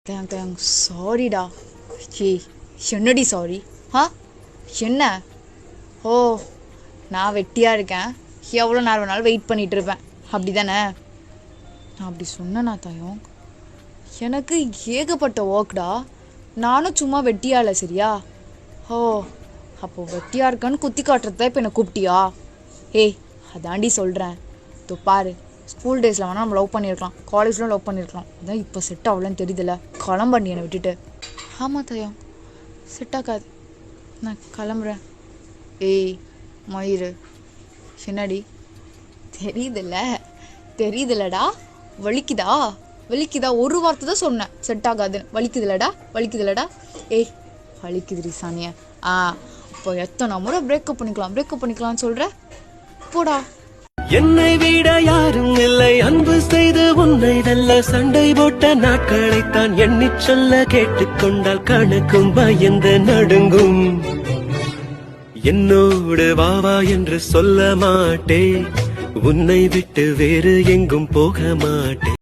Thank சாரிடா. ஏய் என்னடி சாரி? ஆ என்ன? ஓ நான் வெட்டியாக இருக்கேன், எவ்வளோ நேரம் வேணாலும் வெயிட் பண்ணிகிட்டு இருப்பேன் அப்படி தானே? நான் அப்படி சொன்னேனா தயம்? எனக்கு ஏகப்பட்ட ஒர்க்டா. நானும் சும்மா வெட்டியா இல்லை சரியா? ஓ அப்போது வெட்டியாக இருக்கான்னு குத்தி காட்டுறது தான் இப்போ என்னை கூப்பிட்டியா? ஏய் அதாண்டி சொல்கிறேன். இப்போ பாரு, ஸ்கூல் டேஸில் வேணால் நம்ம லவ் பண்ணியிருக்கலாம், காலேஜ்லாம் லவ் பண்ணியிருக்கலாம். அதான் இப்போ செட் ஆகலன்னு தெரியுதுல்ல. கிளம்பண்டி என்னை விட்டுட்டு. ஆமாம் தயம், செட் ஆகாது, நான் கிளம்புறேன். ஏய் மயிறு, என்னடி? தெரியுதுல்லடா. வலிக்குதா? ஒரு வார்த்தை தான் சொன்னேன் செட் ஆகாதுன்னு. வலிக்குதுலடா. ஏய் வலிக்குதுடி சானியா. இப்போ எத்தனை முறை பிரேக்கப் பண்ணிக்கலாம்னு சொல்கிற? போடா. என்னை விட யாரும் இல்லை அன்பு செய்து உன்னை வெல்ல, சண்டை போட்ட நாட்களைத்தான் எண்ணிச் சொல்ல, கேட்டுக்கொண்டால் கணக்கும் பயந்து நடுங்கும். என்னோடு வாவா என்று சொல்ல மாட்டேன், உன்னை விட்டு வேறு எங்கும் போக மாட்டேன்.